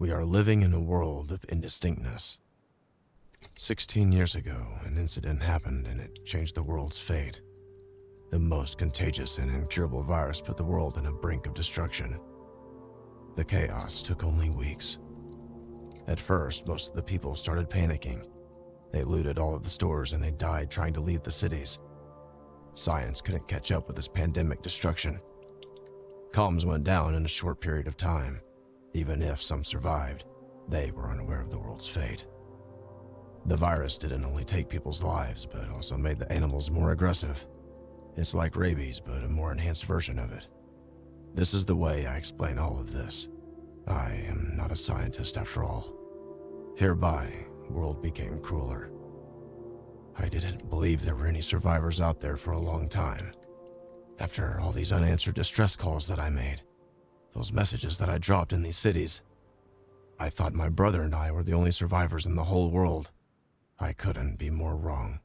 We are living in a world of indistinctness. 16 years ago, an incident happened and it changed the world's fate. The most contagious and incurable virus put the world on a brink of destruction. The chaos took only weeks. At first, most of the people started panicking. They looted all of the stores and they died trying to leave the cities. Science couldn't catch up with this pandemic destruction. Comms went down in a short period of time. Even if some survived, they were unaware of the world's fate. The virus didn't only take people's lives, but also made the animals more aggressive. It's like rabies, but a more enhanced version of it. This is the way I explain all of this. I am not a scientist after all. Hereby, the world became crueler. I didn't believe there were any survivors out there for a long time. After all these unanswered distress calls that I made, those messages that I dropped in these cities, I thought my brother and I were the only survivors in the whole world. I couldn't be more wrong.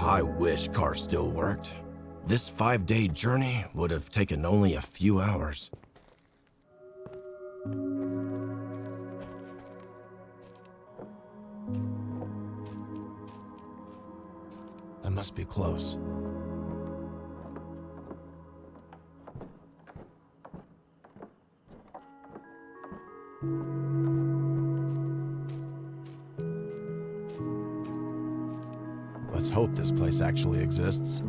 I wish cars still worked. This 5-day journey would have taken only a few hours. That must be close. Let's hope this place actually exists.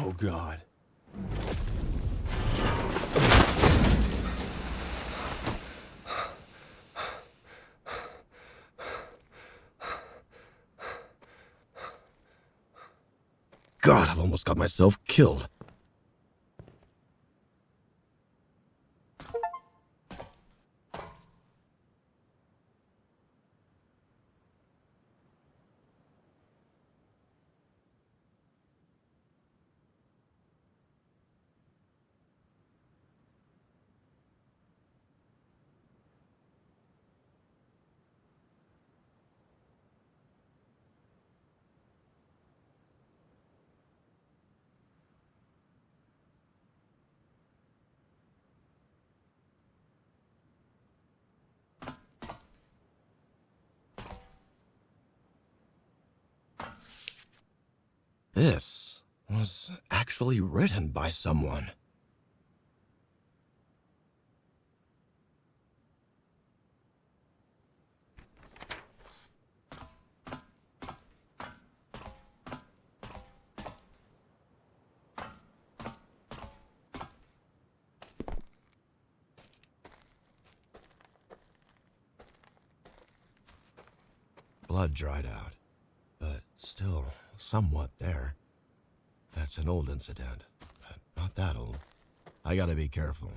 Oh God. God, I've almost got myself killed. This was actually written by someone. Blood dried out, but still somewhat there. That's an old incident, but not that old. I gotta be careful.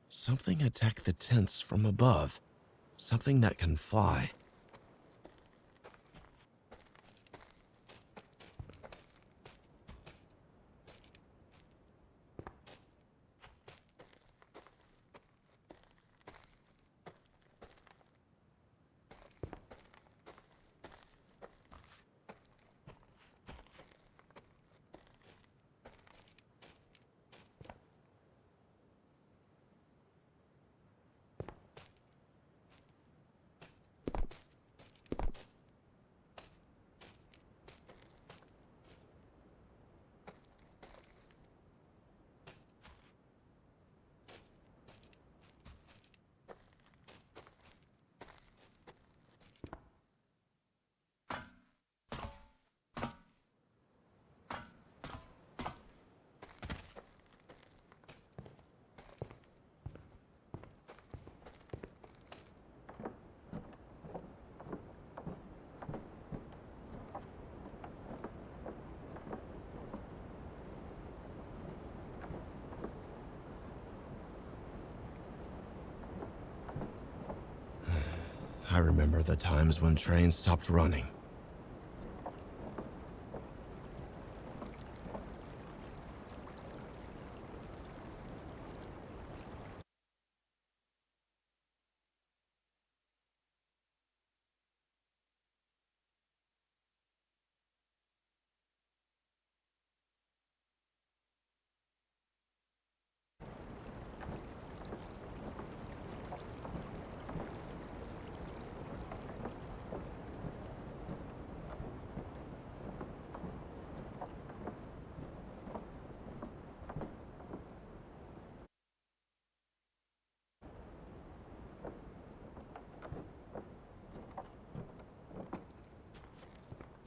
Something attacked the tents from above. Something that can fly. I remember the times when trains stopped running.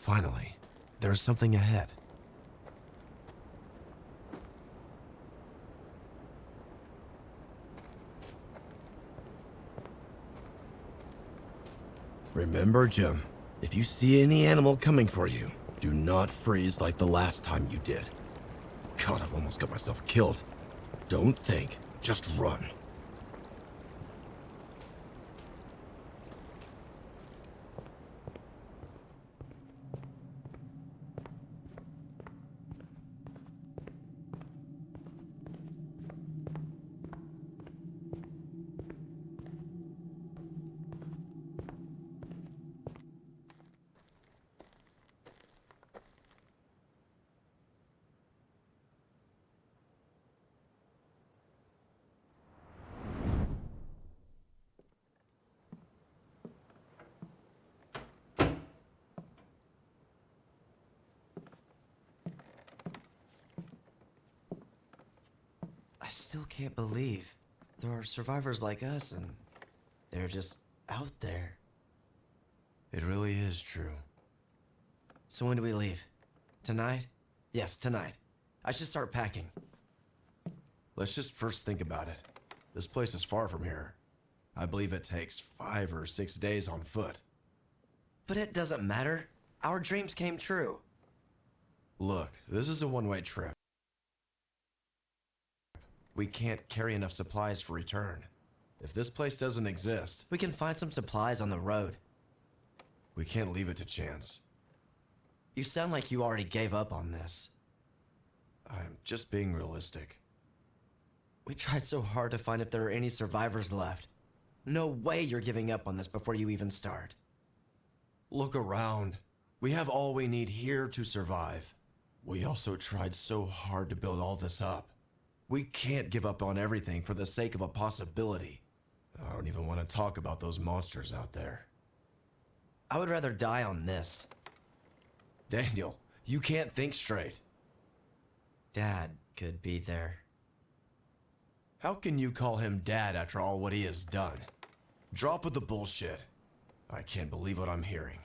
Finally, there's something ahead. Remember, Jim, if you see any animal coming for you, do not freeze like the last time you did. God, I've almost got myself killed. Don't think, just run. I still can't believe there are survivors like us and they're just out there. It really is true. So when do we leave? Tonight? Yes, tonight. I should start packing. Let's just first think about it. This place is far from here. I believe it takes 5 or 6 days on foot. But it doesn't matter. Our dreams came true. Look, this is a one-way trip. We can't carry enough supplies for return. If this place doesn't exist, We can find some supplies on the road. we can't leave it to chance. You sound like you already gave up on this. I'm just being realistic. We tried so hard to find if there are any survivors left. No way you're giving up on this before you even start. Look around. We have all we need here to survive. We also tried so hard to build all this up. We can't give up on everything for the sake of a possibility. I don't even want to talk about those monsters out there. I would rather die on this. Daniel, you can't think straight. Dad could be there. How can you call him dad after all what he has done? Drop with the bullshit. I can't believe what I'm hearing.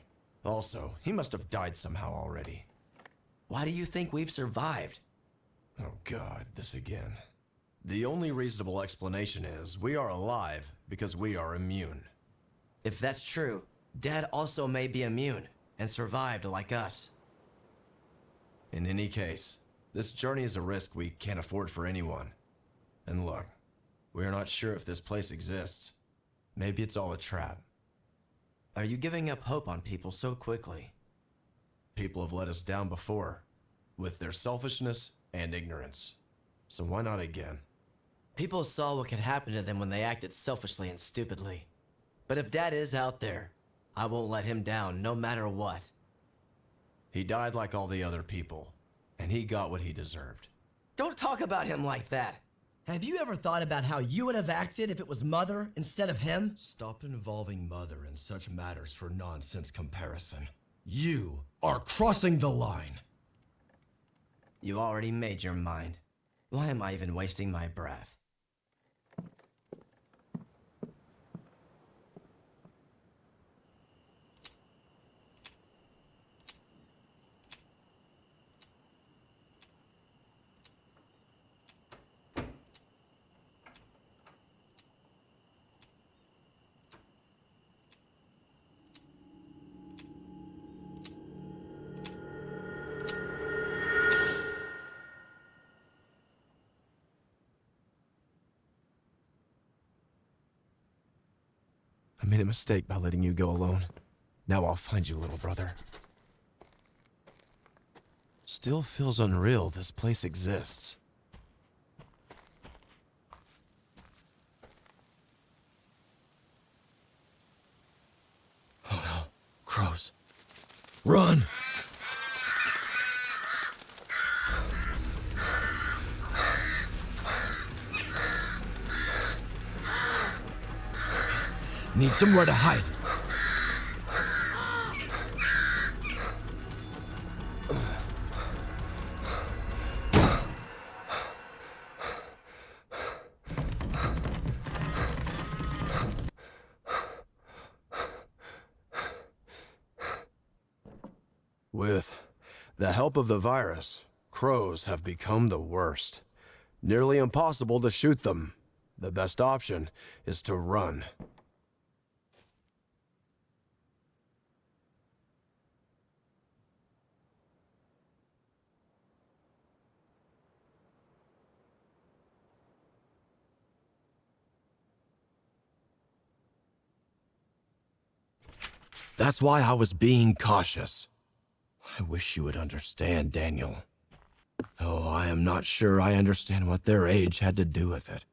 Also, he must have died somehow already. Why do you think we've survived? Oh God, this again. The only reasonable explanation is we are alive because we are immune. If that's true, Dad also may be immune and survived like us. In any case, this journey is a risk we can't afford for anyone. And look, we are not sure if this place exists. Maybe it's all a trap. Are you giving up hope on people so quickly? People have let us down before, with their selfishness and ignorance. So why not again? People saw what could happen to them when they acted selfishly and stupidly. But if Dad is out there, I won't let him down no matter what. He died like all the other people, and he got what he deserved. Don't talk about him like that. Have you ever thought about how you would have acted if it was Mother instead of him? Stop involving Mother in such matters for nonsense comparison. You are crossing the line. You already made your mind. Why am I even wasting my breath? I made a mistake by letting you go alone. Now I'll find you, little brother. Still feels unreal this place exists. Oh no, crows. Run! Need somewhere to hide. With the help of the virus, crows have become the worst. Nearly impossible to shoot them. The best option is to run. That's why I was being cautious. I wish you would understand, Daniel. Oh, I am not sure I understand what their age had to do with it.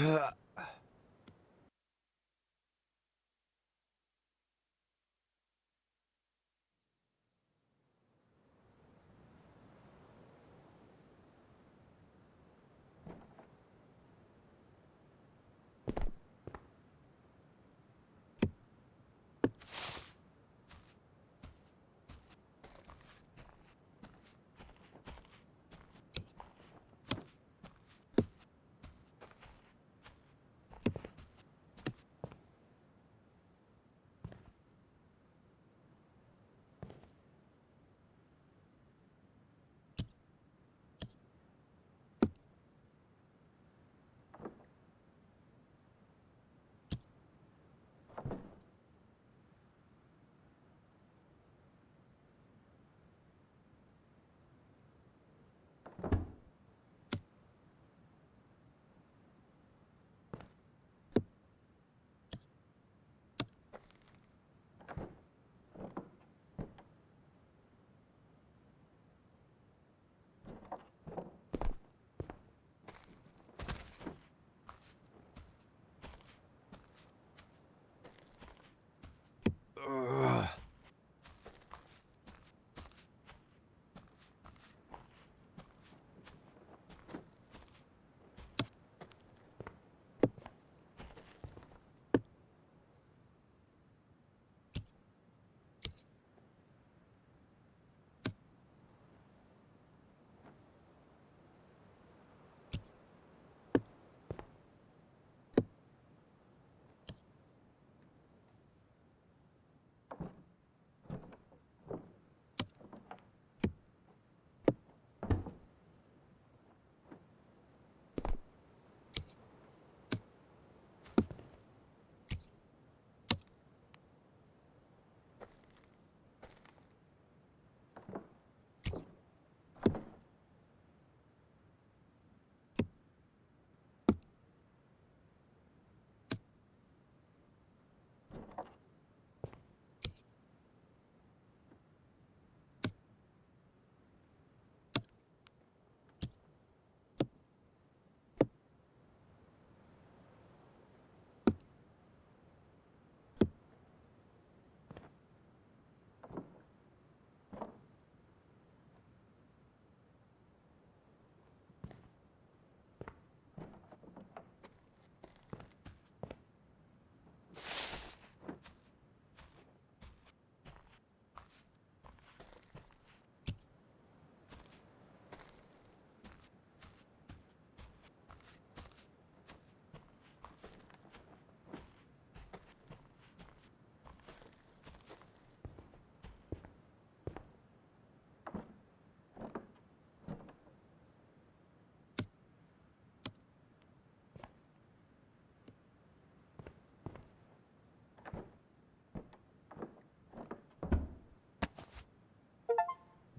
The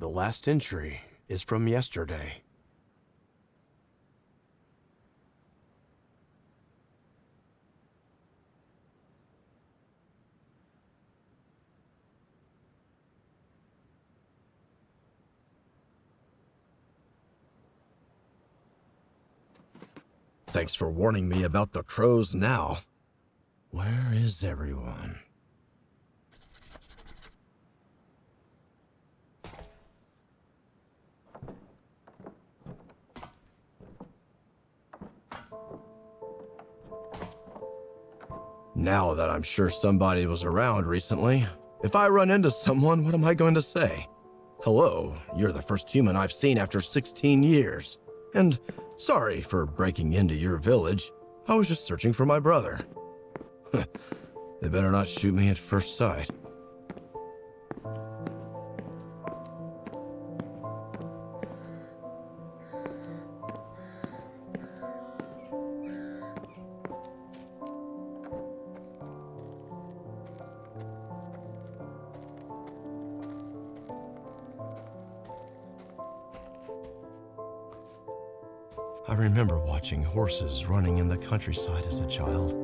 last entry is from yesterday. Thanks for warning me about the crows now. Where is everyone? Now that I'm sure somebody was around recently, if I run into someone, what am I going to say? Hello, you're the first human I've seen after 16 years. And sorry for breaking into your village. I was just searching for my brother. They better not shoot me at first sight. I remember watching horses running in the countryside as a child.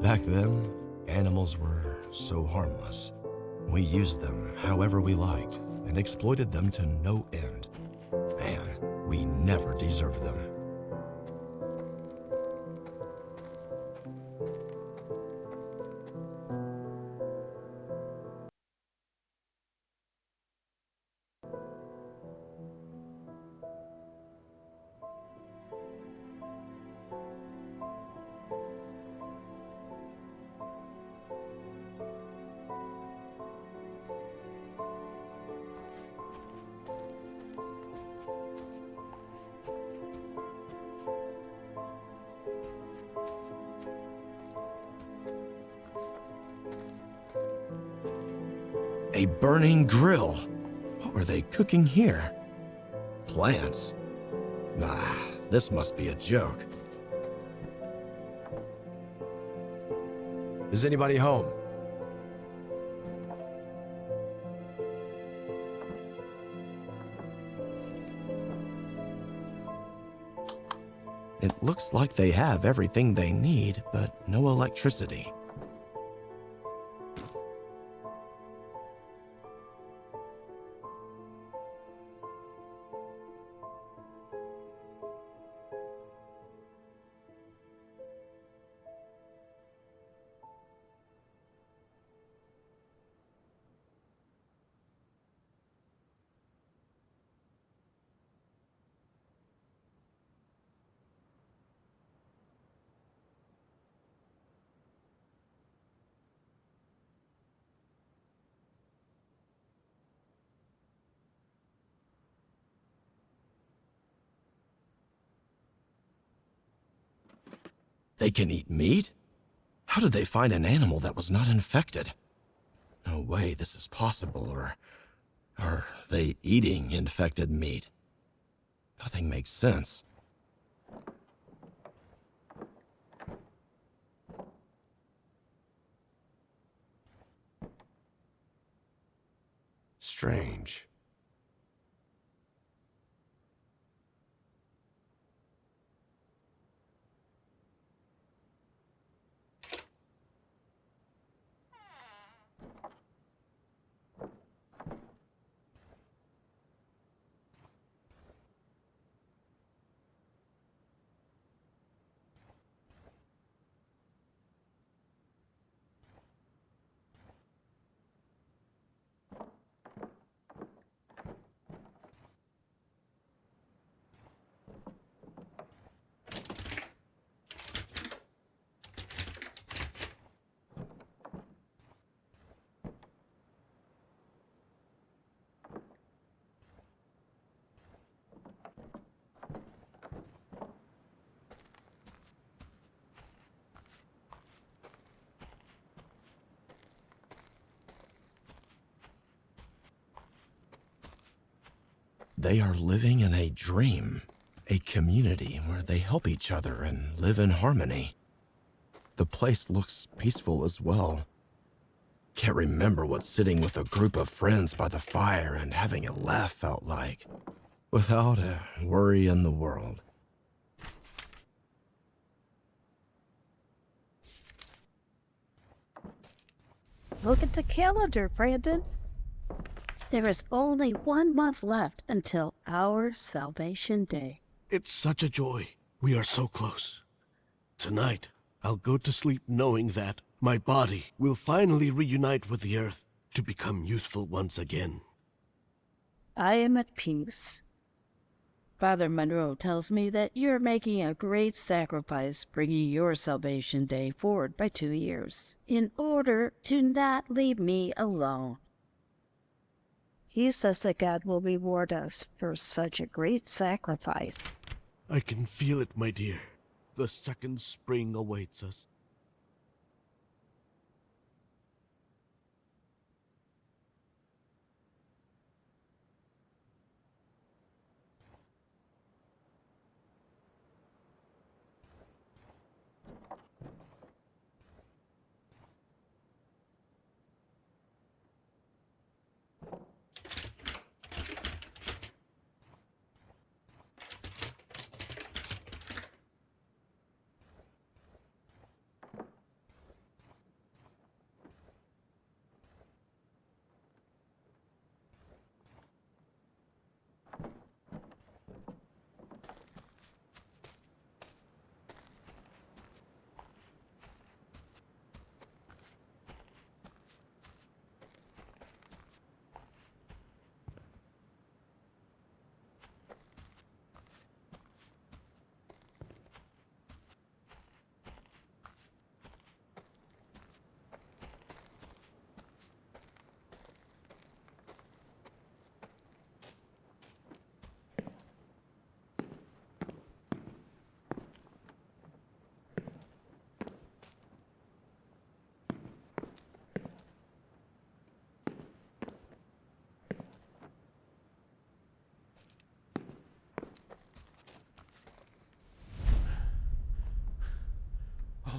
Back then, animals were so harmless. We used them however we liked and exploited them to no end. Man, we never deserved them. A burning grill. What were they cooking here? Plants? Nah, this must be a joke. Is anybody home? It looks like they have everything they need, but no electricity. They can eat meat? How did they find an animal that was not infected? No way this is possible, or are they eating infected meat? Nothing makes sense. Strange. They are living in a dream, a community where they help each other and live in harmony. The place looks peaceful as well. Can't remember what sitting with a group of friends by the fire and having a laugh felt like, without a worry in the world. Look at the calendar, Brandon. There is only 1 month left until our Salvation Day. It's such a joy. We are so close. Tonight, I'll go to sleep knowing that my body will finally reunite with the earth to become useful once again. I am at peace. Father Monroe tells me that you're making a great sacrifice bringing your Salvation Day forward by 2 years in order to not leave me alone. He says that God will reward us for such a great sacrifice. I can feel it, my dear. The second spring awaits us.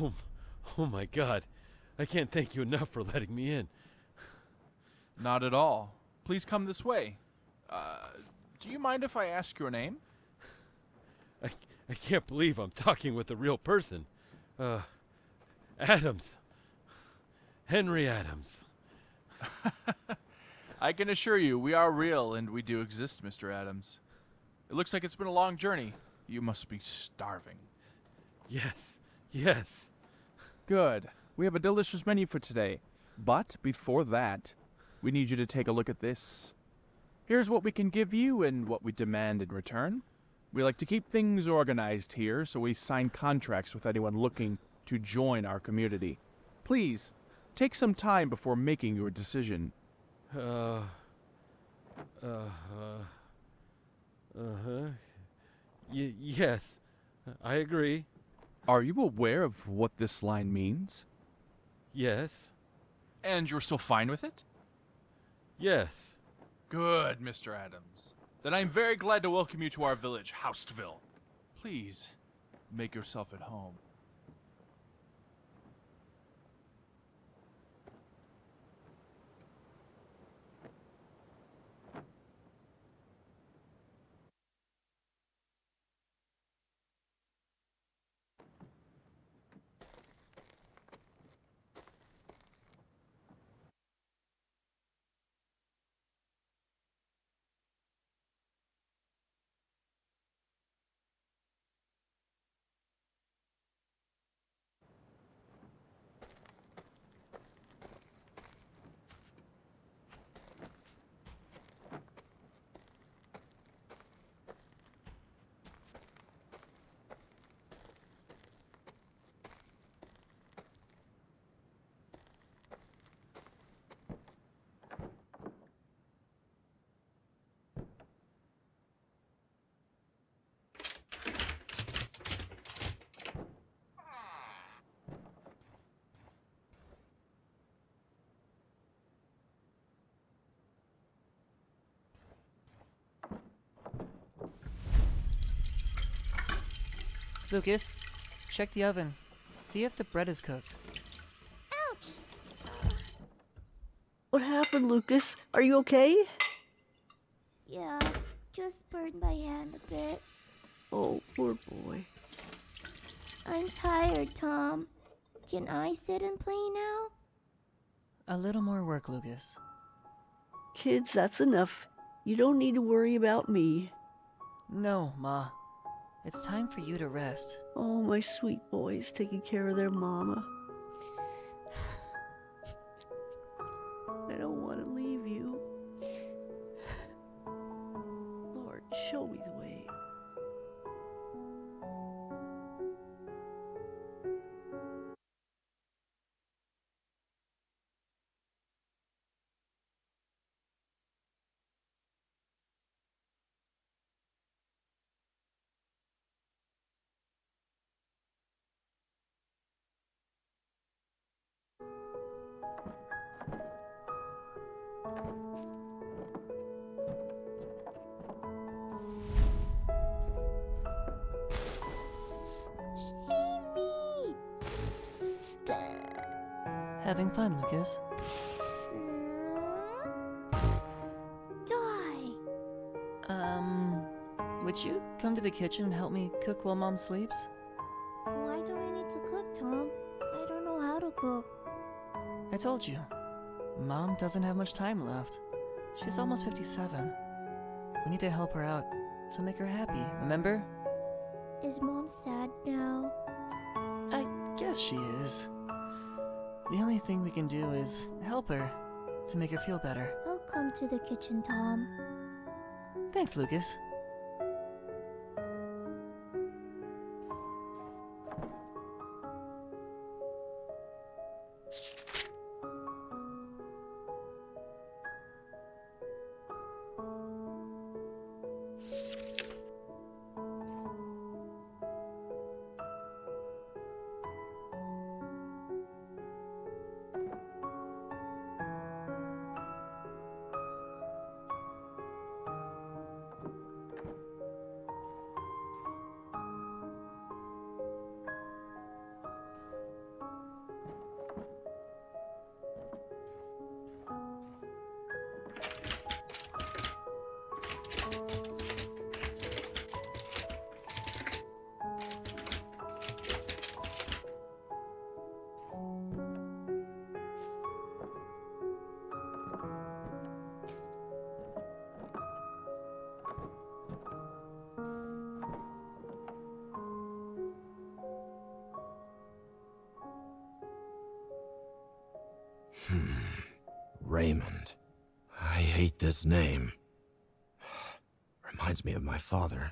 Oh, oh my God. I can't thank you enough for letting me in. Not at all. Please come this way. Do you mind if I ask your name? I can't believe I'm talking with a real person. Adams. Henry Adams. I can assure you we are real and we do exist, Mr. Adams. It looks like it's been a long journey. You must be starving. Yes, yes. Good. We have a delicious menu for today. But before that, we need you to take a look at this. Here's what we can give you and what we demand in return. We like to keep things organized here, so we sign contracts with anyone looking to join our community. Please, take some time before making your decision. Uh-huh. Yes, I agree. Are you aware of what this line means? Yes, And you're still fine with it? yes. Good, Mr. Adams. Then I'm very glad to welcome you to our village, Houstville. Please, make yourself at home. Lucas, check the oven. See if the bread is cooked. Ouch! What happened, Lucas? Are you okay? Yeah, just burned my hand a bit. Oh, poor boy. I'm tired, Tom. Can I sit and play now? A little more work, Lucas. Kids, that's enough. You don't need to worry about me. No, Ma. It's time for you to rest. Oh, my sweet boys taking care of their mama. I don't want to leave you. Lord, show me the way. Amy! Having fun, Lucas? Die! Would you come to the kitchen and help me cook while Mom sleeps? Why do I need to cook, Tom? I don't know how to cook. I told you. Mom doesn't have much time left. She's almost 57. We need to help her out to make her happy, remember? Is Mom sad now? I guess she is. The only thing we can do is help her to make her feel better. I'll come to the kitchen, Tom. Thanks, Lucas. Raymond. I hate this name. Reminds me of my father.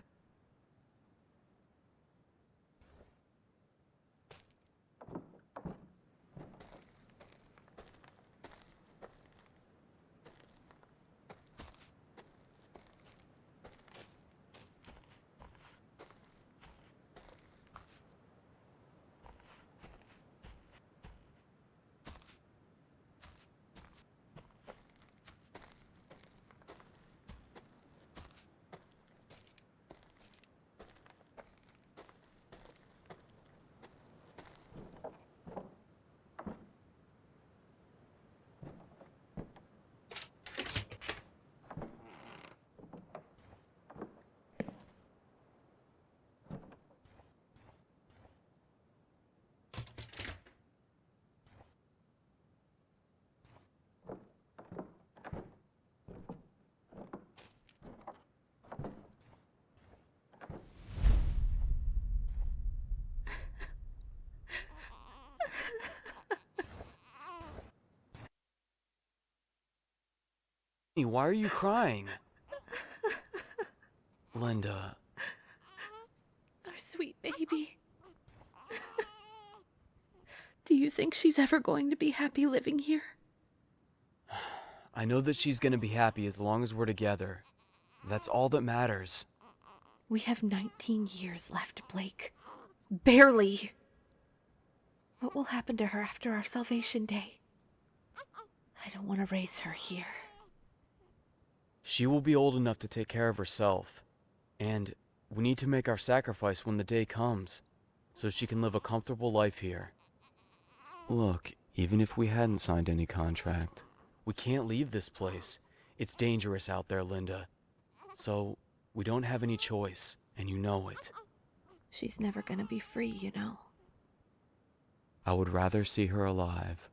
Why are you crying? Linda. Our sweet baby. Do you think she's ever going to be happy living here? I know that she's gonna be happy as long as we're together. That's all that matters. We have 19 years left, Blake. Barely. What will happen to her after our Salvation Day? I don't want to raise her here. She will be old enough to take care of herself. And we need to make our sacrifice when the day comes, so she can live a comfortable life here. Look, even if we hadn't signed any contract, we can't leave this place. It's dangerous out there, Linda. So, we don't have any choice, and you know it. She's never gonna be free, you know. I would rather see her alive.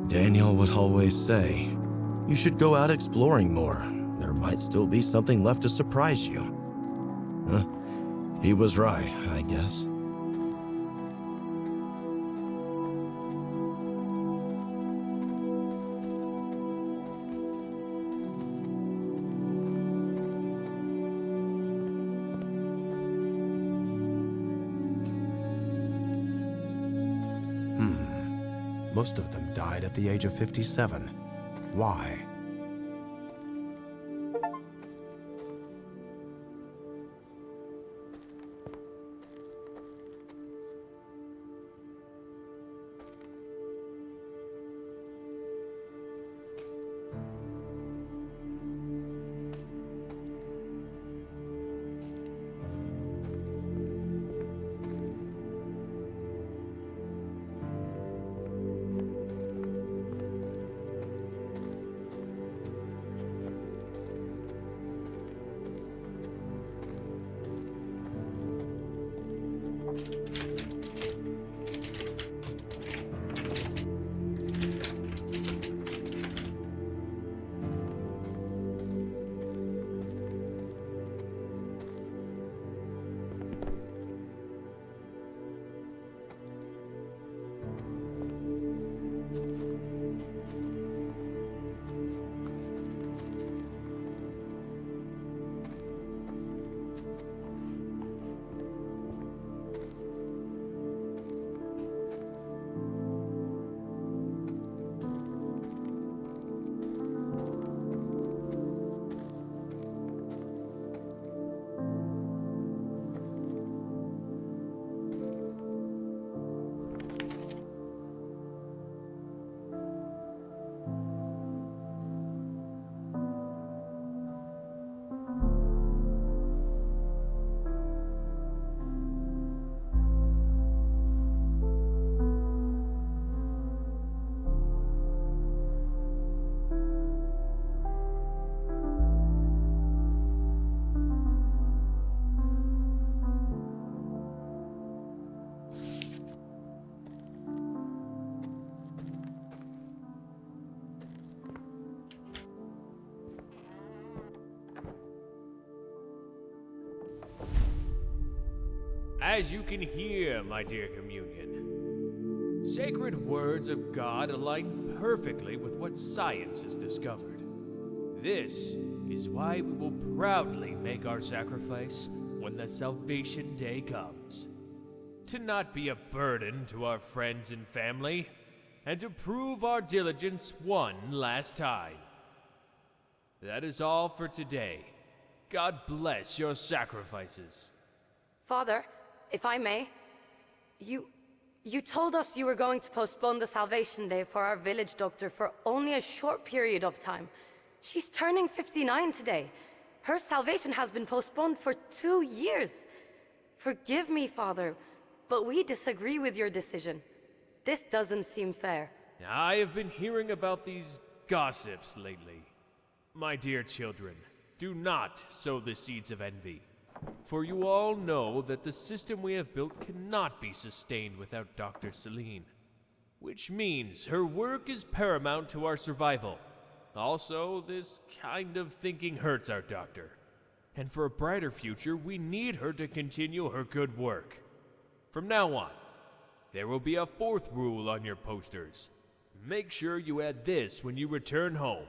Daniel would always say, you should go out exploring more. There might still be something left to surprise you. Huh? He was right, I guess. Most of them died at the age of 57. Why? As you can hear, my dear communion, sacred words of God align perfectly with what science has discovered. This is why we will proudly make our sacrifice when the Salvation Day comes. To not be a burden to our friends and family, and to prove our diligence one last time. That is all for today. God bless your sacrifices. Father, if I may, you told us you were going to postpone the Salvation Day for our village doctor for only a short period of time. She's turning 59 today. Her salvation has been postponed for 2 years. Forgive me, Father, but we disagree with your decision. This doesn't seem fair. I have been hearing about these gossips lately. My dear children, do not sow the seeds of envy. For you all know that the system we have built cannot be sustained without Dr. Celine. Which means her work is paramount to our survival. Also, this kind of thinking hurts our doctor. And for a brighter future, we need her to continue her good work. From now on, there will be a fourth rule on your posters. Make sure you add this when you return home.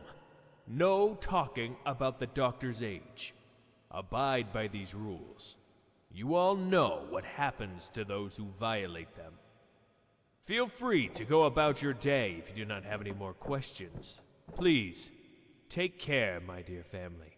No talking about the doctor's age. Abide by these rules. You all know what happens to those who violate them. Feel free to go about your day if you do not have any more questions. Please, take care, my dear family.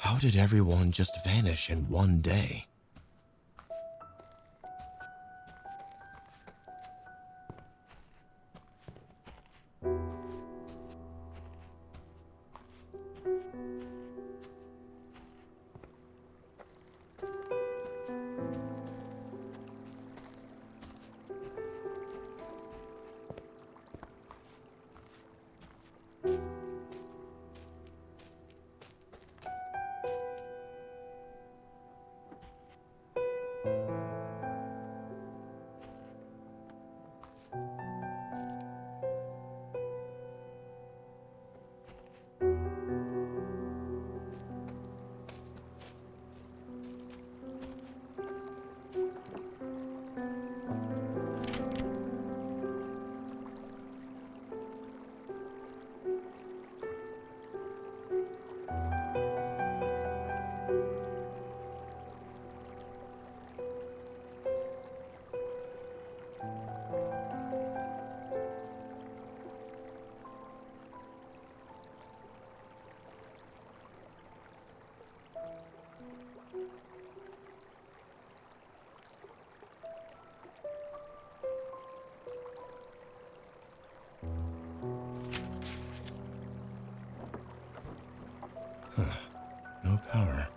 How did everyone just vanish in one day? power.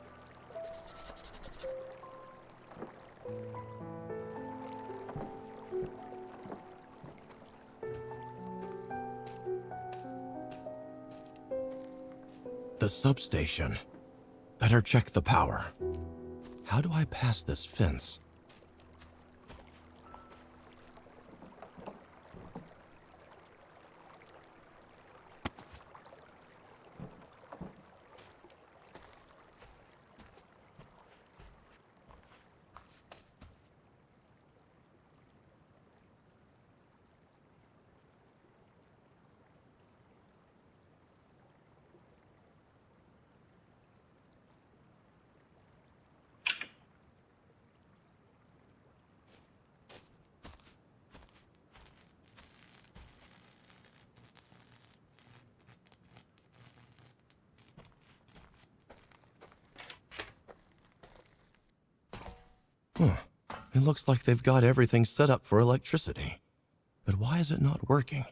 The substation. Better check the power. How do I pass this fence? Huh. It looks like they've got everything set up for electricity. But why is it not working?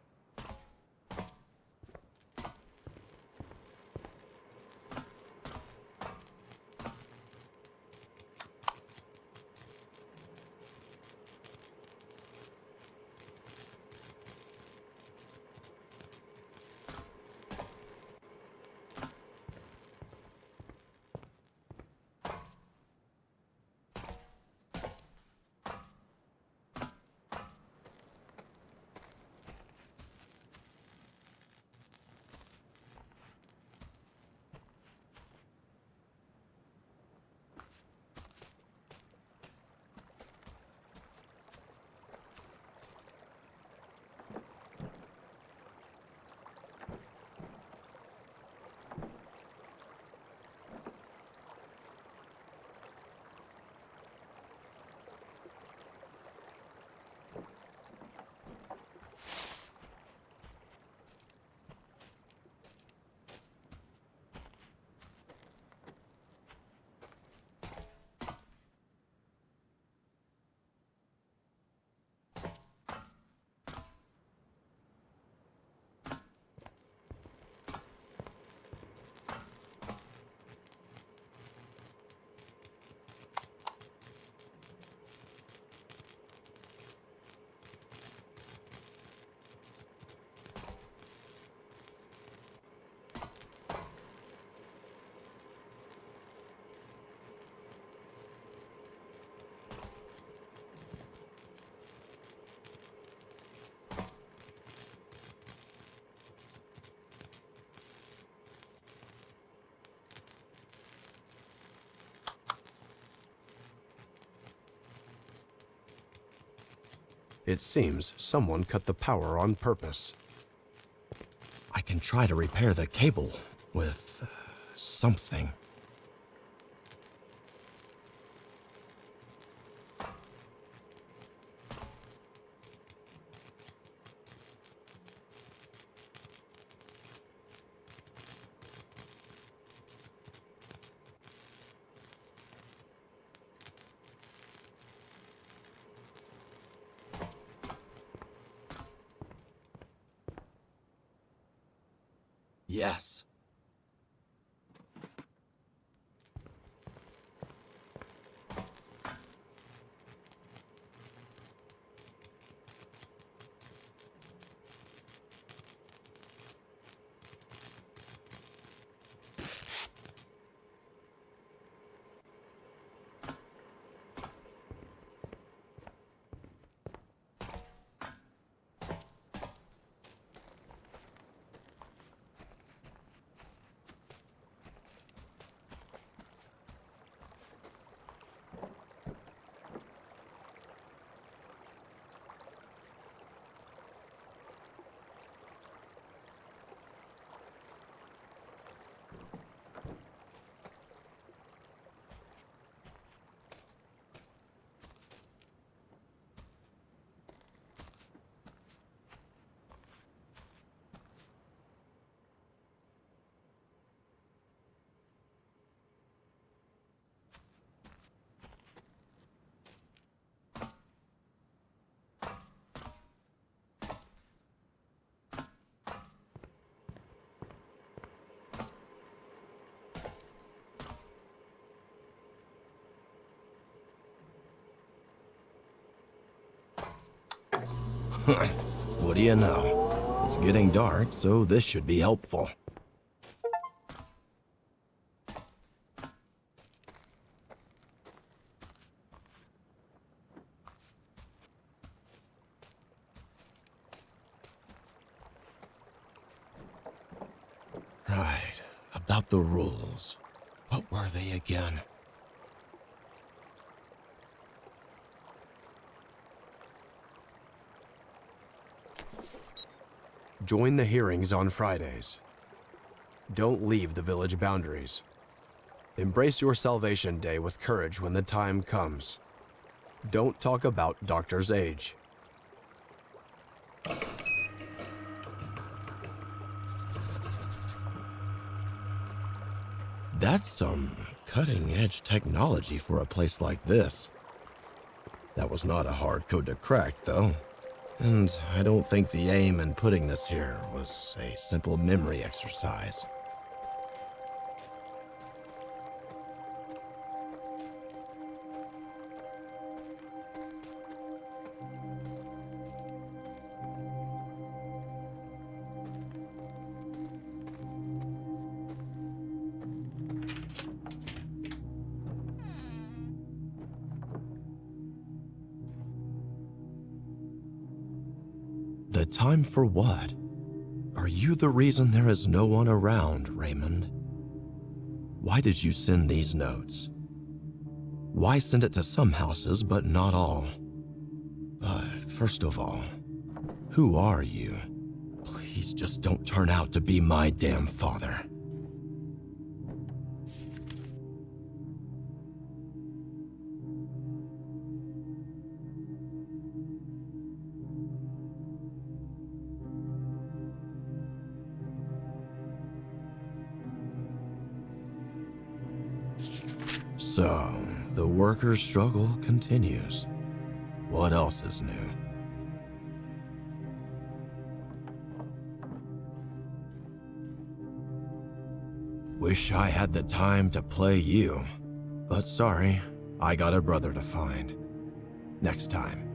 It seems someone cut the power on purpose. I can try to repair the cable with something. Yes. What do you know? It's getting dark, so this should be helpful. Right, about the rules. What were they again? Join the hearings on Fridays. Don't leave the village boundaries. Embrace your Salvation Day with courage when the time comes. Don't talk about Doctor's age. That's some cutting-edge technology for a place like this. That was not a hard code to crack, though. And I don't think the aim in putting this here was a simple memory exercise. The time for what? Are you the reason there is no one around, Raymond? Why did you send these notes? Why send it to some houses but not all? But first of all, who are you? Please just don't turn out to be my damn father. So, the workers' struggle continues. What else is new? Wish I had the time to play you, but sorry, I got a brother to find. Next time.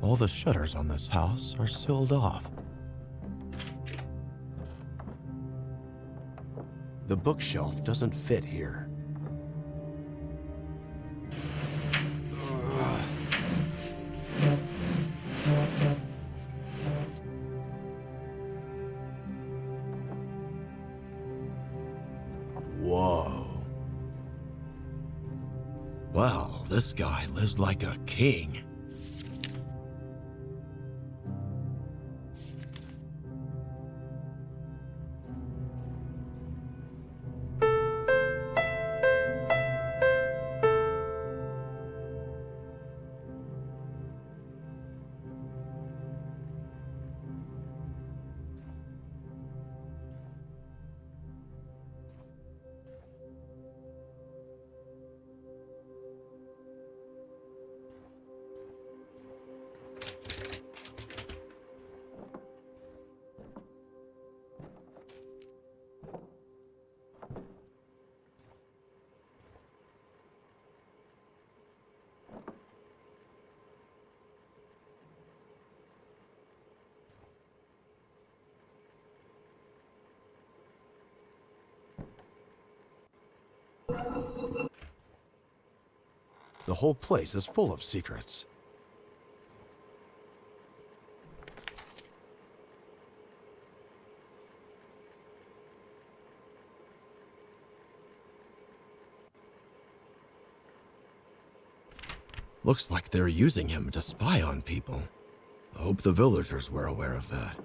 All the shutters on this house are sealed off. The bookshelf doesn't fit here. Whoa. Well, this guy lives like a king. The whole place is full of secrets. Looks like they're using him to spy on people. I hope the villagers were aware of that.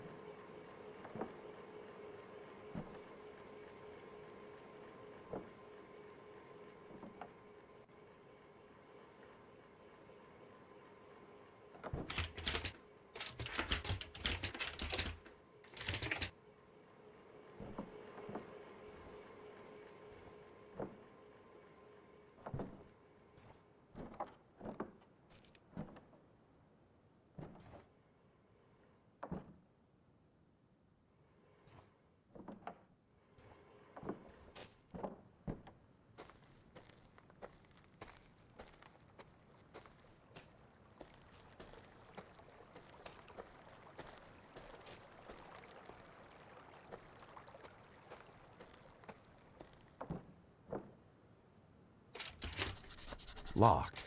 locked.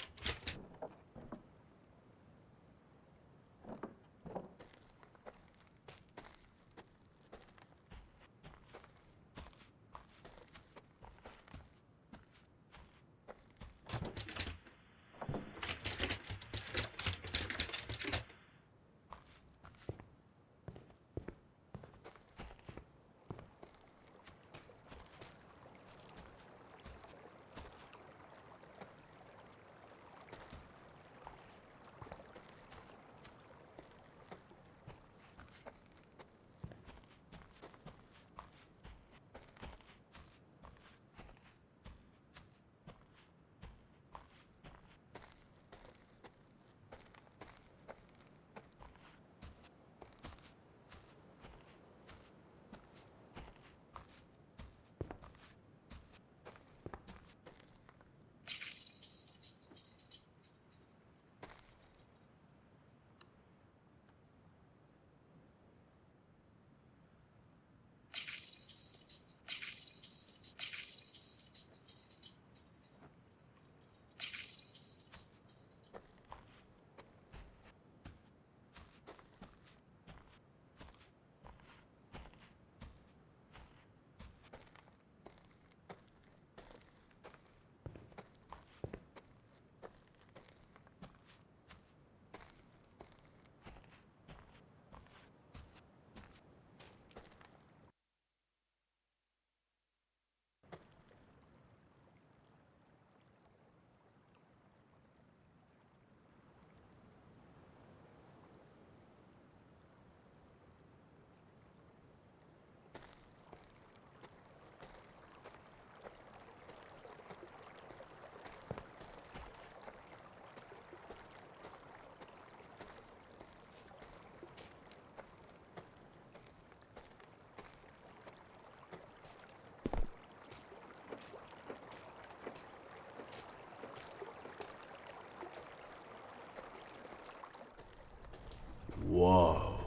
Whoa.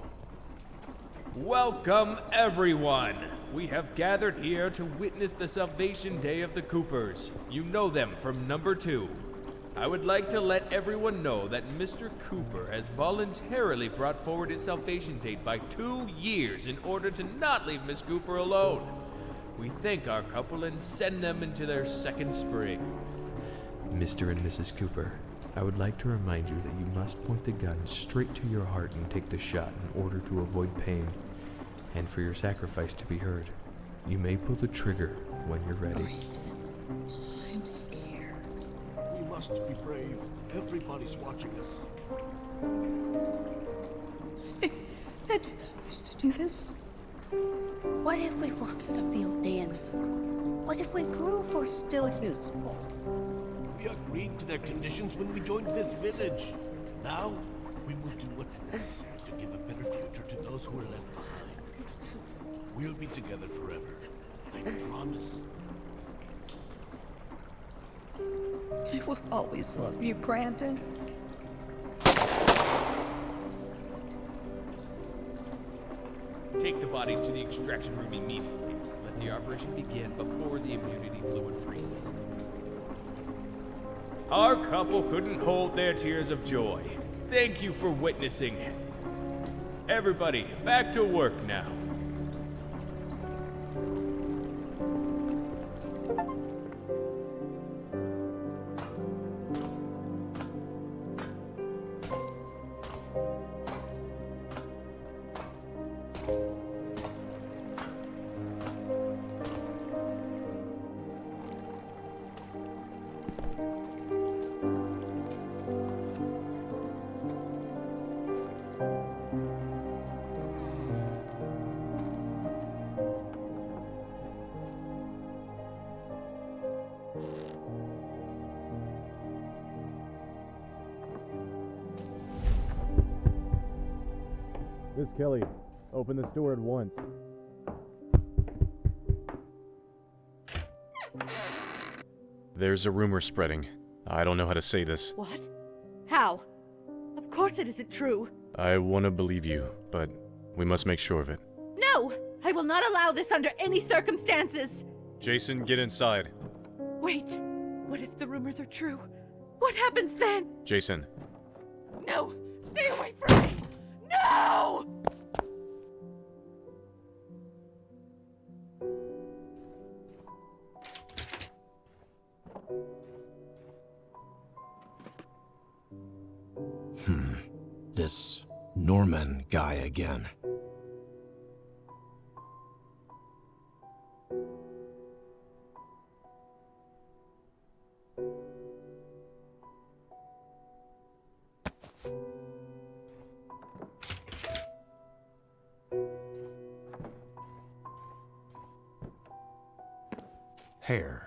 Welcome, everyone! We have gathered here to witness the Salvation Day of the Coopers. You know them from number 2. I would like to let everyone know that Mr. Cooper has voluntarily brought forward his salvation date by 2 years in order to not leave Miss Cooper alone. We thank our couple and send them into their second spring. Mr. and Mrs. Cooper, I would like to remind you that you must point the gun straight to your heart and take the shot in order to avoid pain, and for your sacrifice to be heard. You may pull the trigger when you're ready. I'm scared. We must be brave. Everybody's watching us. I didn't wish to do this. What if we work in the field day and night? What if we grew if we're still useful? We agreed to their conditions when we joined this village. Now, we will do what's necessary to give a better future to those who are left behind. We'll be together forever. I promise. I will always love you, Brandon. Take the bodies to the extraction room immediately. Let the operation begin before the immunity fluid freezes. Our couple couldn't hold their tears of joy. Thank you for witnessing. Everybody, back to work now. Miss Kelly, open this door at once. There's a rumor spreading. I don't know how to say this. What? How? Of course it isn't true. I want to believe you, but we must make sure of it. No! I will not allow this under any circumstances! Jason, get inside. Wait. What if the rumors are true? What happens then? Jason, No! Stay away from me! No! This Norman guy again. Hair.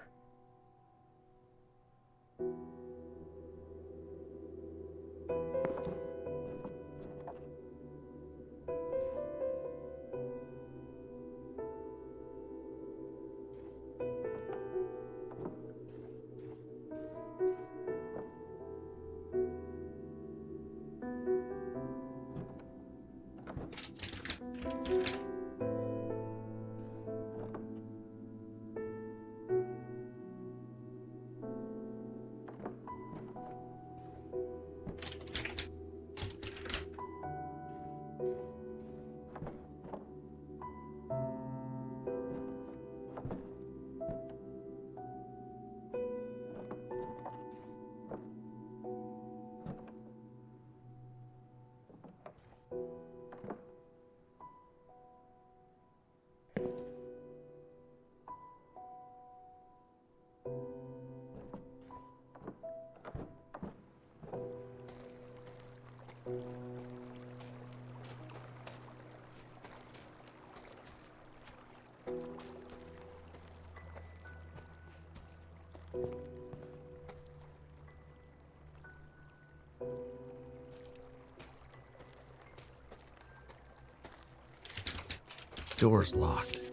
Door's locked.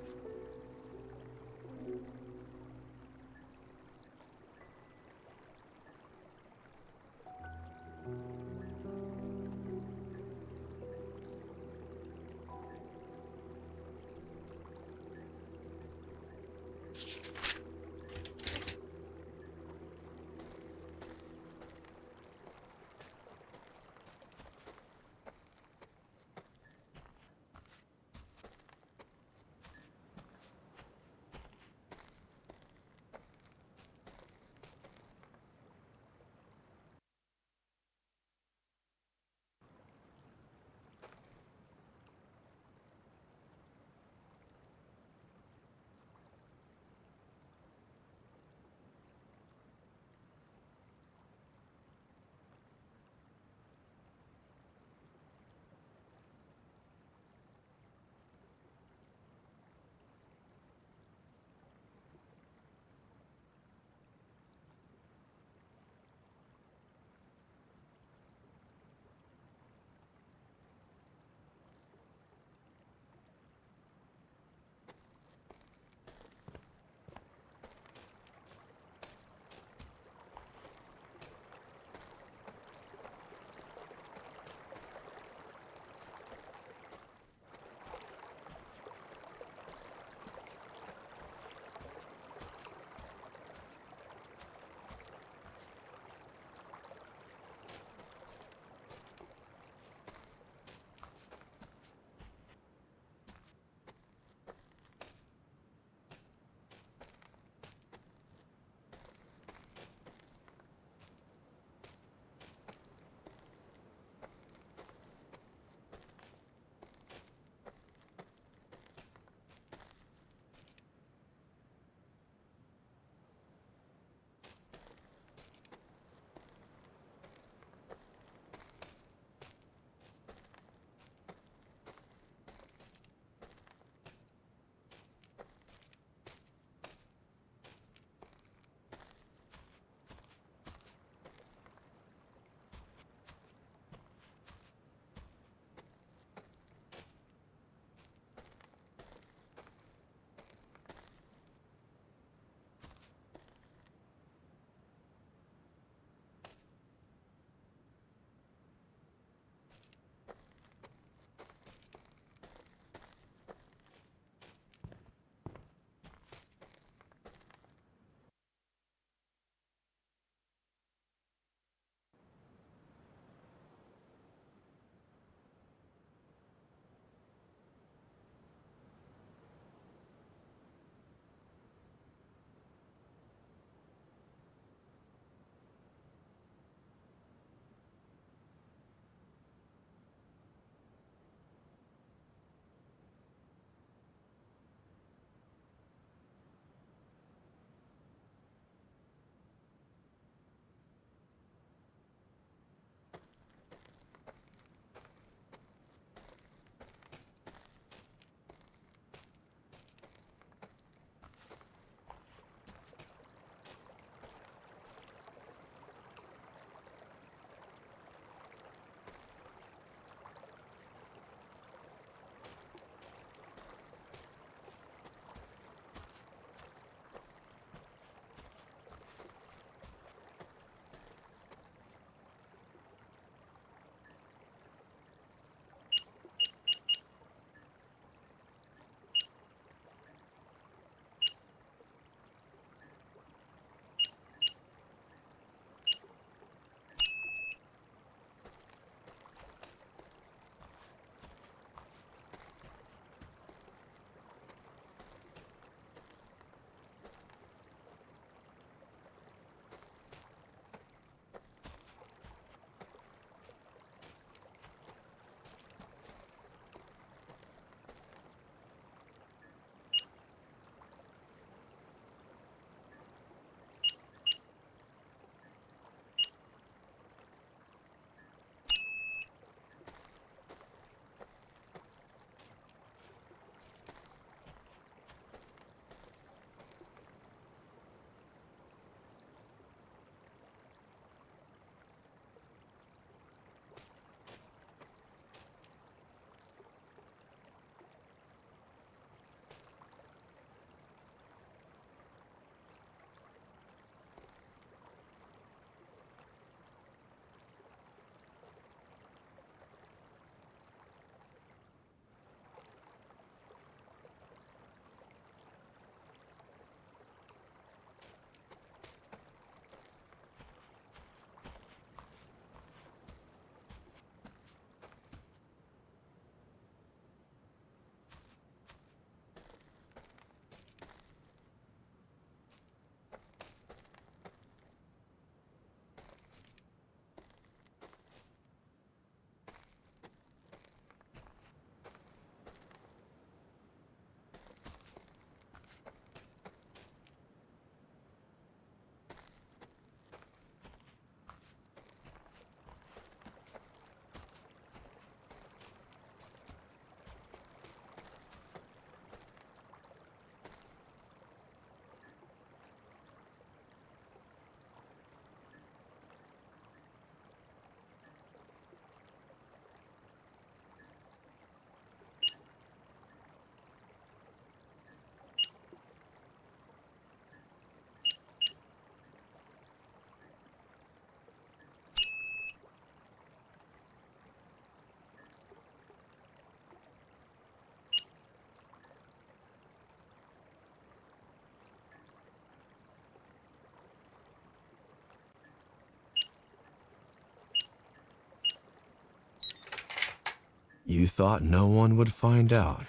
You thought no one would find out.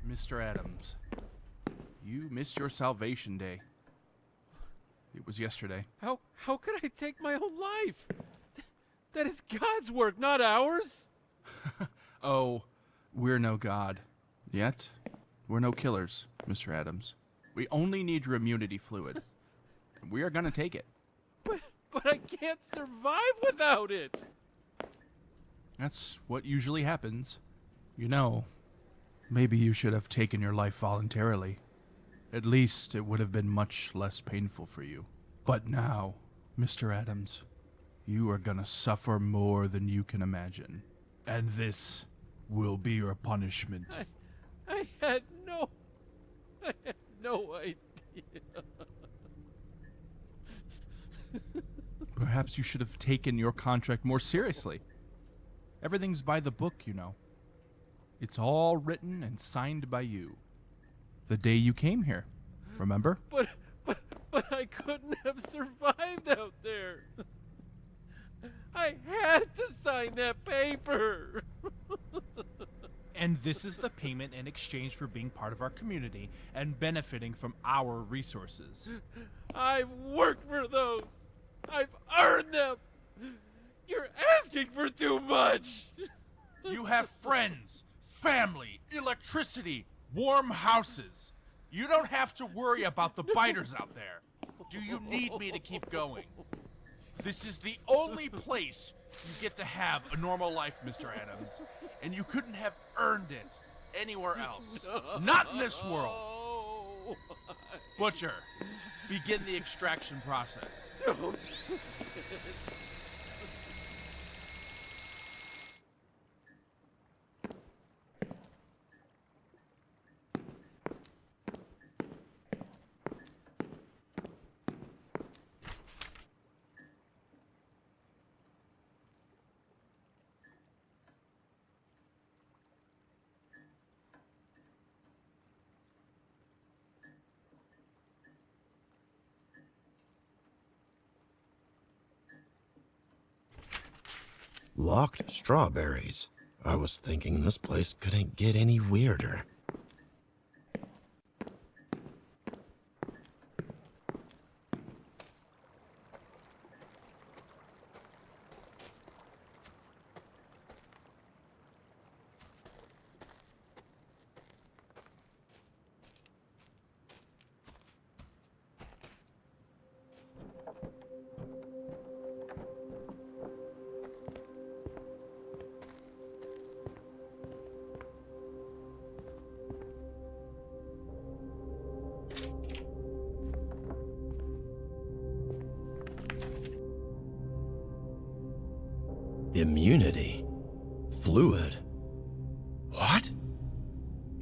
Mr. Adams, you missed your Salvation Day. It was yesterday. How could I take my own life? That is God's work, not ours. Oh, we're no god. Yet, we're no killers, Mr. Adams. We only need your immunity fluid. We are gonna take it. But I can't survive without it. That's what usually happens. You know, maybe you should have taken your life voluntarily. At least it would have been much less painful for you. But now, Mr. Adams, you are gonna suffer more than you can imagine. And this will be your punishment. I had no idea. Perhaps you should have taken your contract more seriously. Everything's by the book, you know. It's all written and signed by you. The day you came here, remember? But I couldn't have survived out there. I had to sign that paper. And this is the payment in exchange for being part of our community and benefiting from our resources. I've worked for those. I've earned them. You're asking for too much. You have friends, family, electricity, warm houses. You don't have to worry about the biters out there. Do you need me to keep going? This is the only place you get to have a normal life, Mr. Adams, and you couldn't have earned it anywhere else. Not in this world. Butcher, begin the extraction process. Don't. Locked strawberries. I was thinking this place couldn't get any weirder. Immunity? Fluid? What?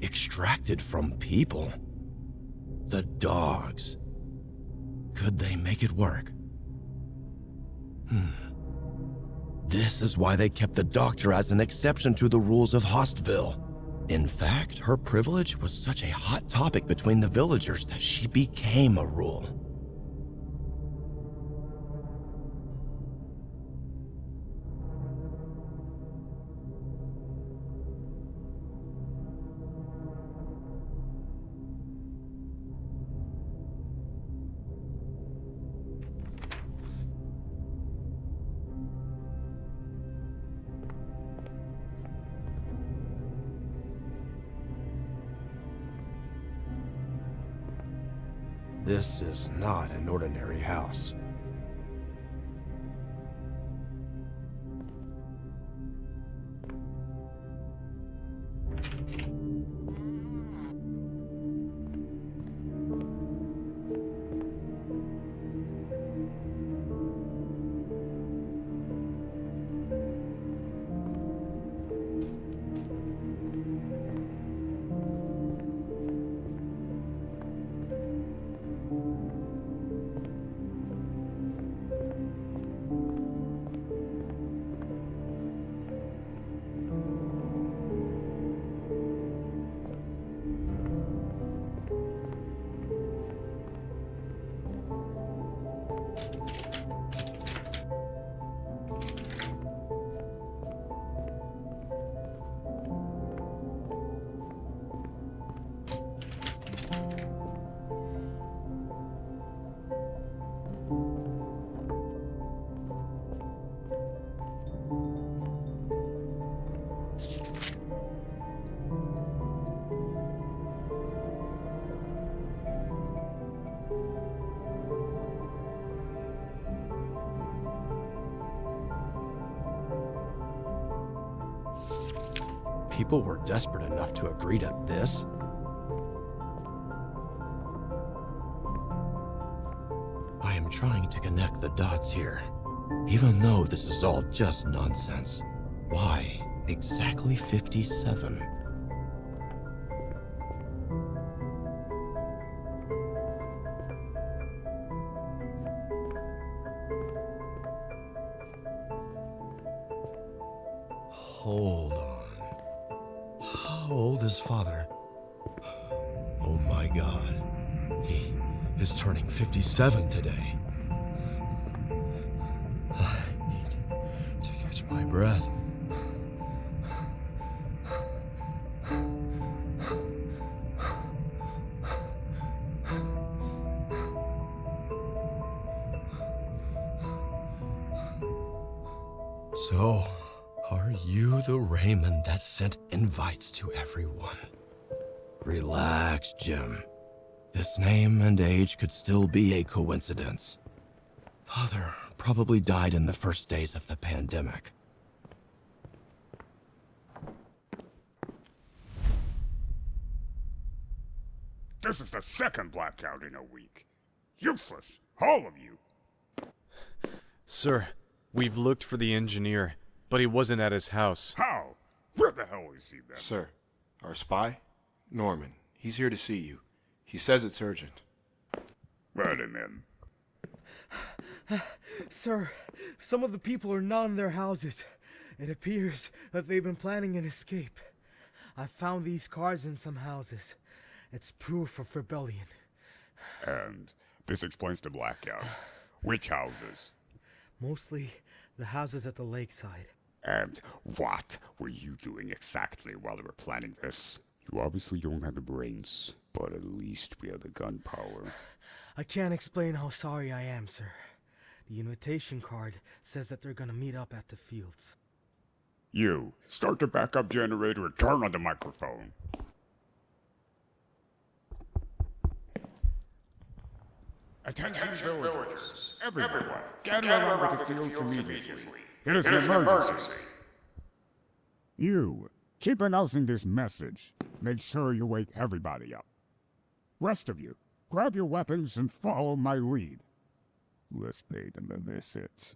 Extracted from people? The dogs. Could they make it work? This is why they kept the doctor as an exception to the rules of Hostville. In fact, her privilege was such a hot topic between the villagers that she became a rule. This is not an ordinary house. people were desperate enough to agree to this? I am trying to connect the dots here. Even though this is all just nonsense. Why exactly 57? Hold on. How old is Father? Oh my God. He is turning 57 today. I need to catch my breath. So, are you the Raymond that sent invites to everyone? Relax, Jim. This name and age could still be a coincidence. Father probably died in the first days of the pandemic. This is the second blackout in a week. Useless, all of you. Sir, we've looked for the engineer, but he wasn't at his house. How? Where the hell is he then? Sir, our spy? Norman. He's here to see you. He says it's urgent. Let him in. Sir, some of the people are not in their houses. It appears that they've been planning an escape. I found these cards in some houses. It's proof of rebellion. And this explains the blackout. Which houses? Mostly the houses at the lakeside. And what were you doing exactly while they were planning this? You obviously don't have the brains, but at least we have the gunpowder. I can't explain how sorry I am, sir. The invitation card says that they're gonna meet up at the fields. You, start the backup generator and turn on the microphone. Attention villagers. Everyone, gather around the fields immediately. It is an emergency. You, keep announcing this message. Make sure you wake everybody up. Rest of you, grab your weapons and follow my lead. Let's pay them a visit.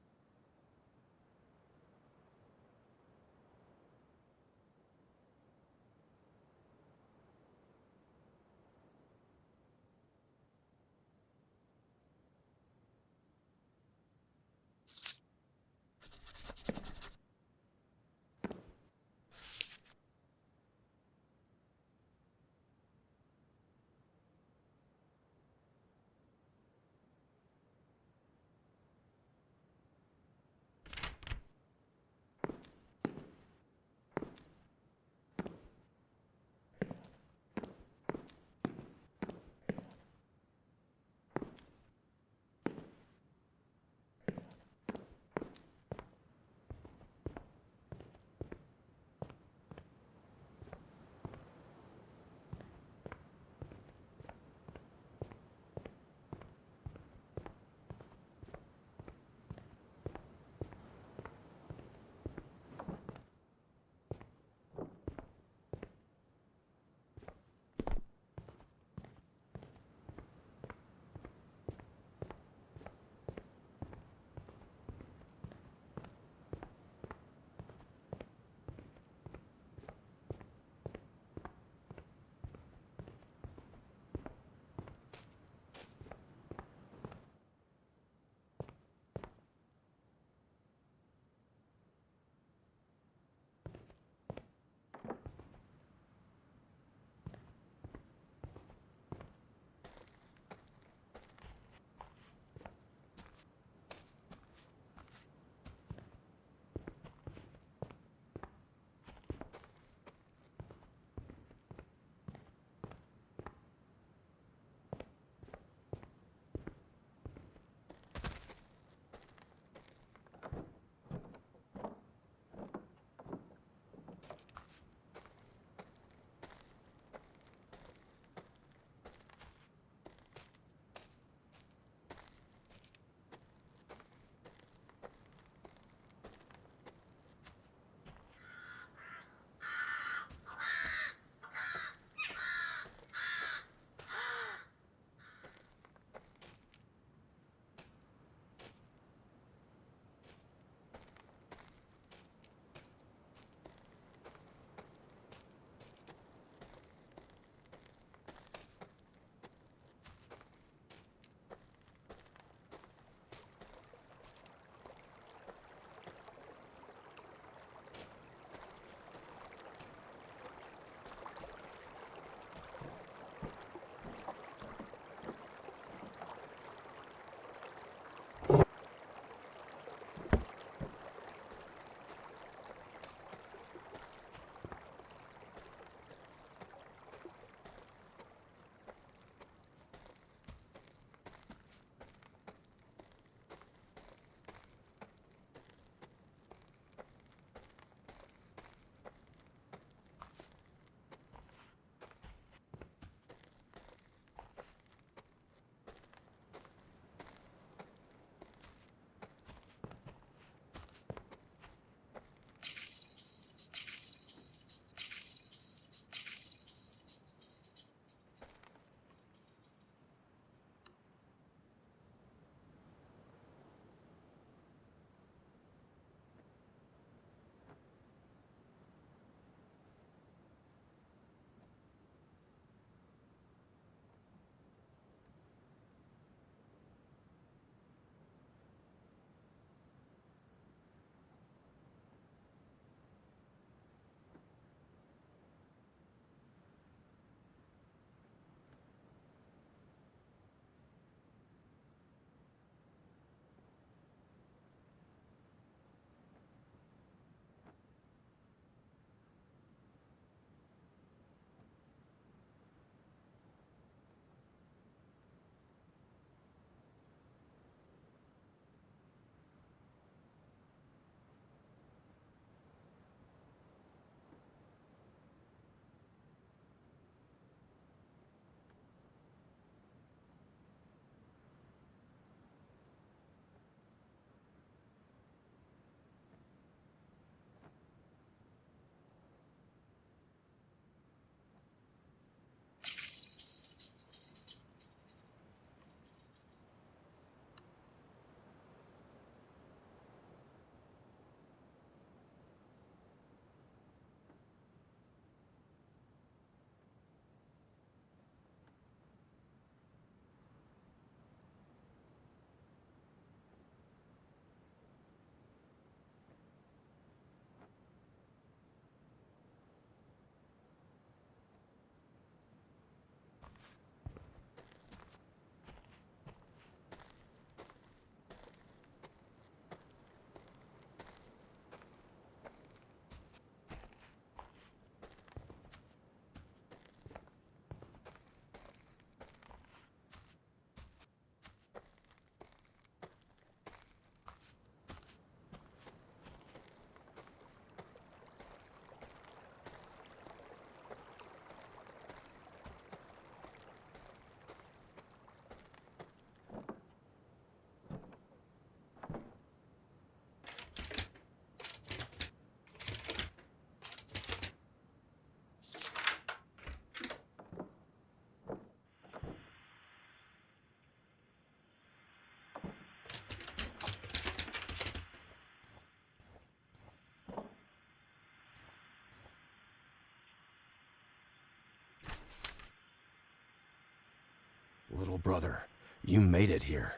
Little brother, you made it here.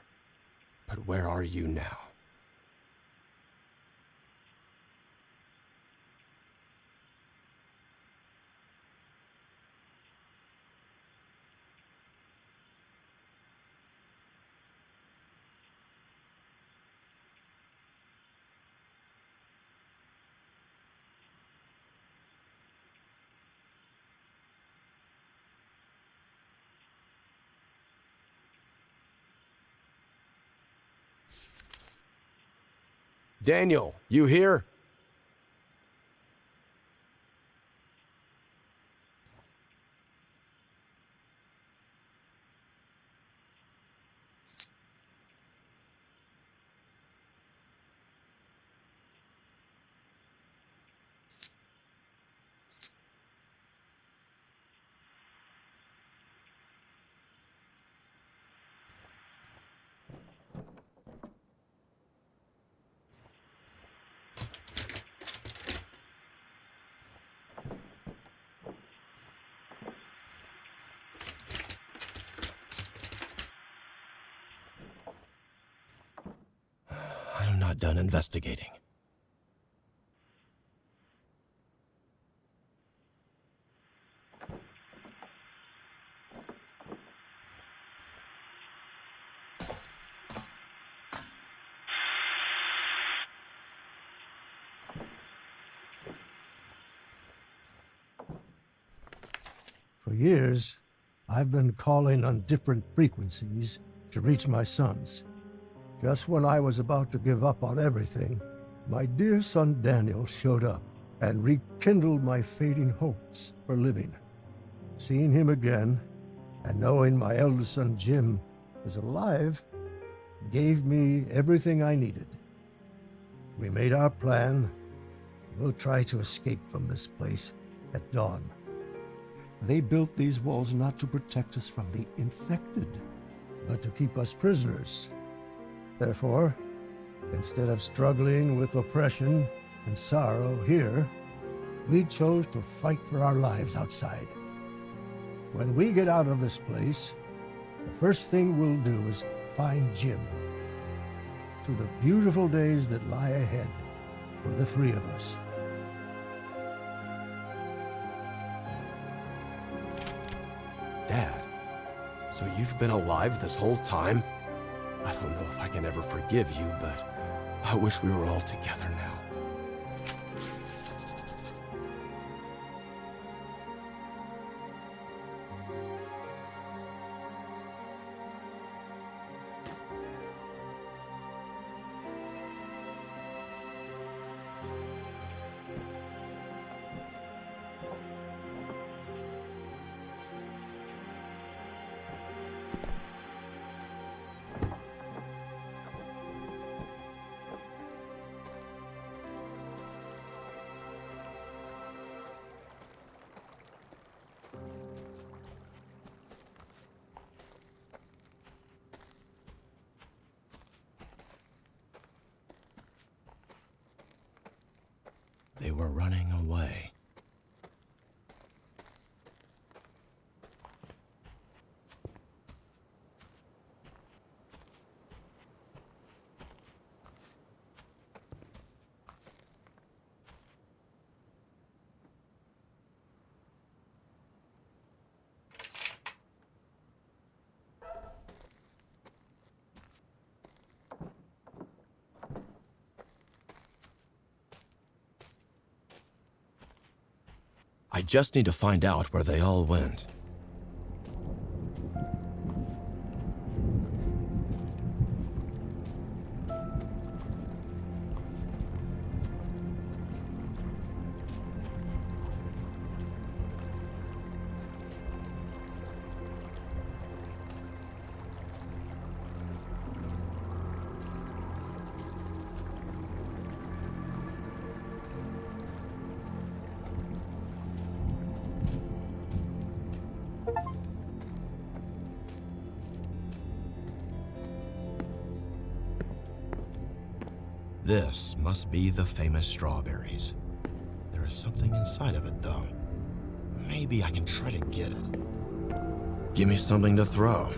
But where are you now? Daniel, you here? I'm not done investigating. For years, I've been calling on different frequencies to reach my sons. Just when I was about to give up on everything, my dear son Daniel showed up and rekindled my fading hopes for living. Seeing him again, and knowing my eldest son Jim was alive, gave me everything I needed. We made our plan. We'll try to escape from this place at dawn. They built these walls not to protect us from the infected, but to keep us prisoners. Therefore, instead of struggling with oppression and sorrow here, we chose to fight for our lives outside. When we get out of this place, the first thing we'll do is find Jim. To the beautiful days that lie ahead for the three of us. Dad, so you've been alive this whole time? I don't know if I can ever forgive you, but I wish we were all together now. They were running away. I just need to find out where they all went. This must be the famous strawberries. There is something inside of it, though. Maybe I can try to get it. Give me something to throw.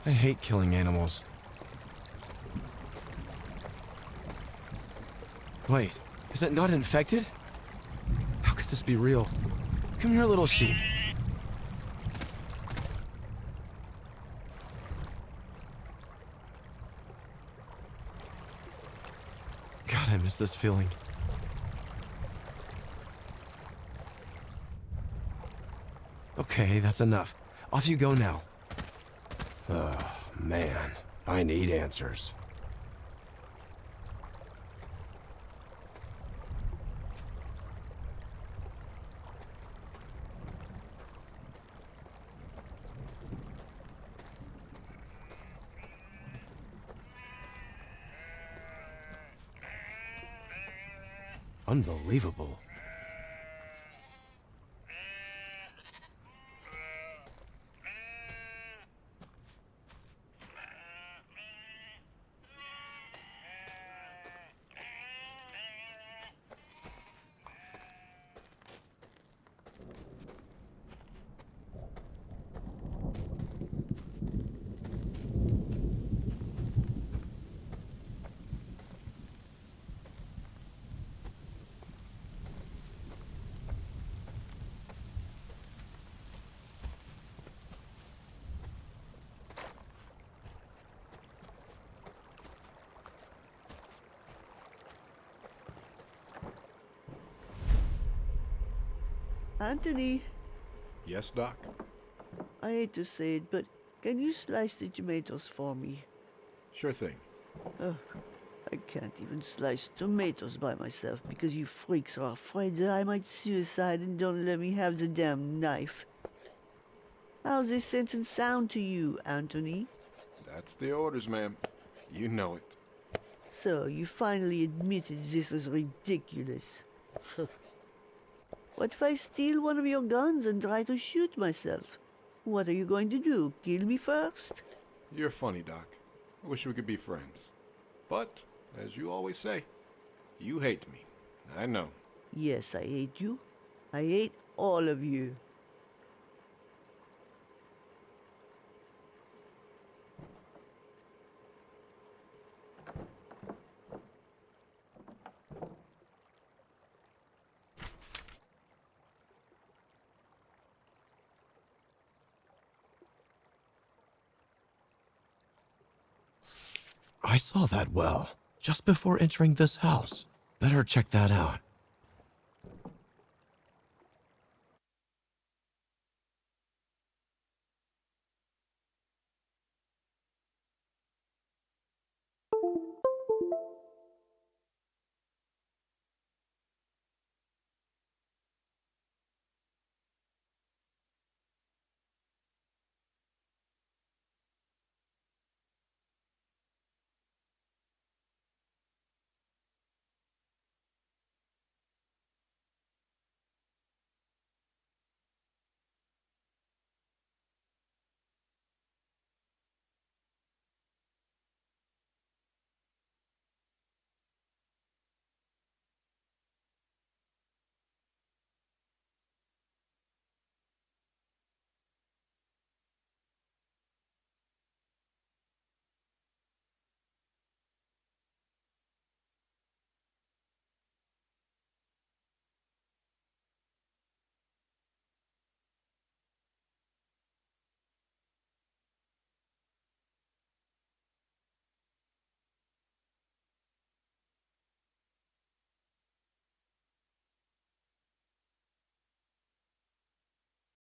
I hate killing animals. Wait, is it not infected? How could this be real? Come here, little sheep. God, I miss this feeling. Okay, that's enough. Off you go now. Oh, man. I need answers. Unbelievable. Anthony, Yes, Doc? I hate to say it, but can you slice the tomatoes for me? Sure thing. I can't even slice tomatoes by myself because you freaks are afraid that I might suicide and don't let me have the damn knife. How's this sentence sound to you, Anthony? That's the orders, ma'am. You know it. So, you finally admitted this is ridiculous. What if I steal one of your guns and try to shoot myself? What are you going to do? Kill me first? You're funny, Doc. I wish we could be friends. But, as you always say, you hate me. I know. Yes, I hate you. I hate all of you. I saw that well just before entering this house. Better check that out.